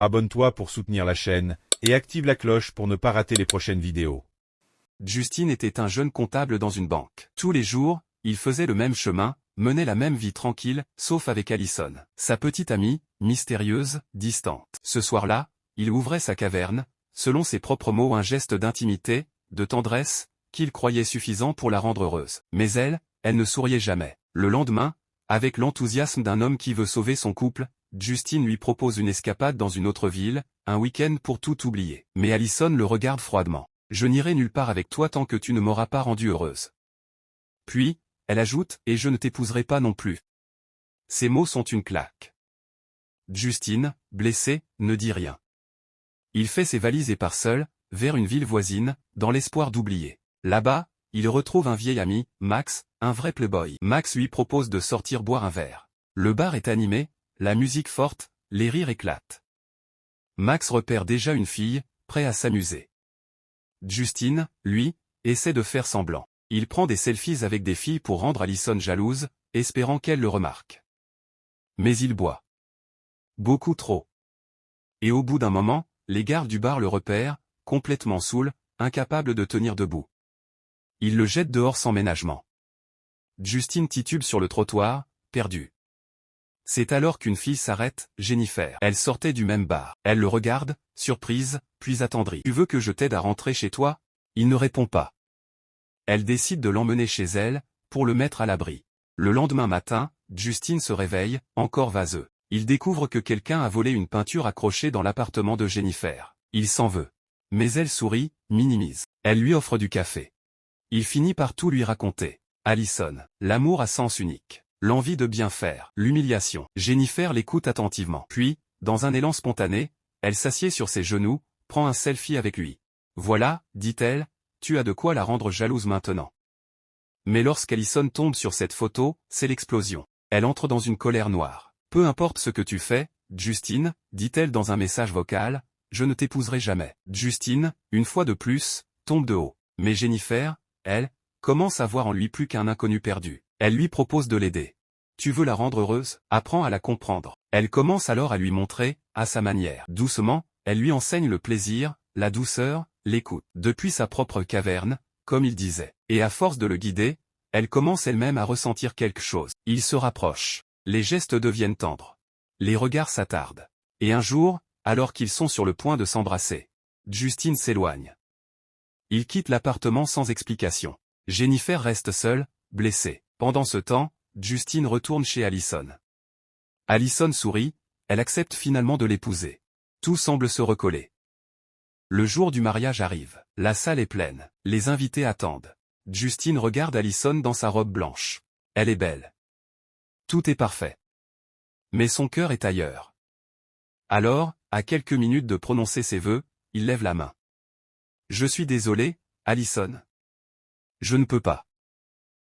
Abonne-toi pour soutenir la chaîne, et active la cloche pour ne pas rater les prochaines vidéos. Justin était un jeune comptable dans une banque. Tous les jours, il faisait le même chemin, menait la même vie tranquille, sauf avec Allison, sa petite amie, mystérieuse, distante. Ce soir-là, il ouvrait sa caverne, selon ses propres mots un geste d'intimité, de tendresse, qu'il croyait suffisant pour la rendre heureuse. Mais elle ne souriait jamais. Le lendemain, avec l'enthousiasme d'un homme qui veut sauver son couple, Justin lui propose une escapade dans une autre ville, un week-end pour tout oublier. Mais Allison le regarde froidement. « Je n'irai nulle part avec toi tant que tu ne m'auras pas rendue heureuse. » Puis, elle ajoute « Et je ne t'épouserai pas non plus. » Ces mots sont une claque. Justin, blessé, ne dit rien. Il fait ses valises et part seul, vers une ville voisine, dans l'espoir d'oublier. Là-bas, il retrouve un vieil ami, Max, un vrai playboy. Max lui propose de sortir boire un verre. Le bar est animé, la musique forte, les rires éclatent. Max repère déjà une fille, prêt à s'amuser. Justin, lui, essaie de faire semblant. Il prend des selfies avec des filles pour rendre Allison jalouse, espérant qu'elle le remarque. Mais il boit. Beaucoup trop. Et au bout d'un moment, les gardes du bar le repèrent, complètement saoul, incapable de tenir debout. Ils le jettent dehors sans ménagement. Justin titube sur le trottoir, perdu. C'est alors qu'une fille s'arrête, Jennifer. Elle sortait du même bar. Elle le regarde, surprise, puis attendrie. « Tu veux que je t'aide à rentrer chez toi ?» Il ne répond pas. Elle décide de l'emmener chez elle, pour le mettre à l'abri. Le lendemain matin, Justin se réveille, encore vaseux. Il découvre que quelqu'un a volé une peinture accrochée dans l'appartement de Jennifer. Il s'en veut. Mais elle sourit, minimise. Elle lui offre du café. Il finit par tout lui raconter. Allison, l'amour à sens unique. L'envie de bien faire, l'humiliation. Jennifer l'écoute attentivement. Puis, dans un élan spontané, elle s'assied sur ses genoux, prend un selfie avec lui. « Voilà, dit-elle, tu as de quoi la rendre jalouse maintenant. » Mais lorsqu'Allison tombe sur cette photo, c'est l'explosion. Elle entre dans une colère noire. « Peu importe ce que tu fais, Justin, dit-elle dans un message vocal, je ne t'épouserai jamais. » Justin, une fois de plus, tombe de haut. Mais Jennifer, elle, commence à voir en lui plus qu'un inconnu perdu. Elle lui propose de l'aider. « Tu veux la rendre heureuse ? Apprends à la comprendre. » Elle commence alors à lui montrer, à sa manière. Doucement, elle lui enseigne le plaisir, la douceur, l'écoute. Depuis sa propre caverne, comme il disait. Et à force de le guider, elle commence elle-même à ressentir quelque chose. Il se rapproche. Les gestes deviennent tendres. Les regards s'attardent. Et un jour, alors qu'ils sont sur le point de s'embrasser, Justin s'éloigne. Il quitte l'appartement sans explication. Jennifer reste seule, blessée. Pendant ce temps, Justin retourne chez Allison. Allison sourit, elle accepte finalement de l'épouser. Tout semble se recoller. Le jour du mariage arrive. La salle est pleine. Les invités attendent. Justin regarde Allison dans sa robe blanche. Elle est belle. Tout est parfait. Mais son cœur est ailleurs. Alors, à quelques minutes de prononcer ses vœux, il lève la main. « Je suis désolé, Allison. Je ne peux pas. »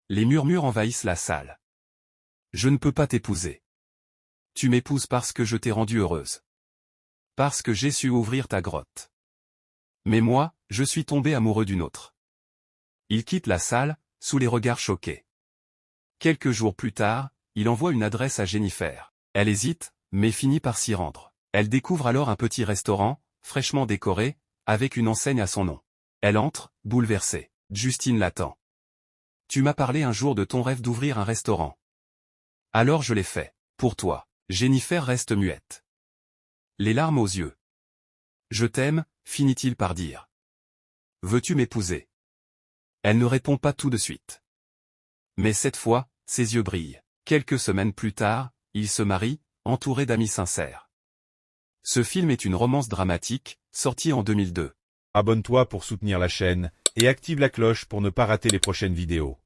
Les murmures envahissent la salle. « Je ne peux pas t'épouser. Tu m'épouses parce que je t'ai rendue heureuse. Parce que j'ai su ouvrir ta grotte. Mais moi, je suis tombé amoureux d'une autre. » Il quitte la salle, sous les regards choqués. Quelques jours plus tard, il envoie une adresse à Jennifer. Elle hésite, mais finit par s'y rendre. Elle découvre alors un petit restaurant, fraîchement décoré, avec une enseigne à son nom. Elle entre, bouleversée. Justin l'attend. « Tu m'as parlé un jour de ton rêve d'ouvrir un restaurant. Alors je l'ai fait. Pour toi. » Jennifer reste muette. Les larmes aux yeux. « Je t'aime, finit-il par dire. Veux-tu m'épouser ? » Elle ne répond pas tout de suite. Mais cette fois, ses yeux brillent. Quelques semaines plus tard, ils se marient, entourés d'amis sincères. Ce film est une romance dramatique, sortie en 2002. Abonne-toi pour soutenir la chaîne, et active la cloche pour ne pas rater les prochaines vidéos.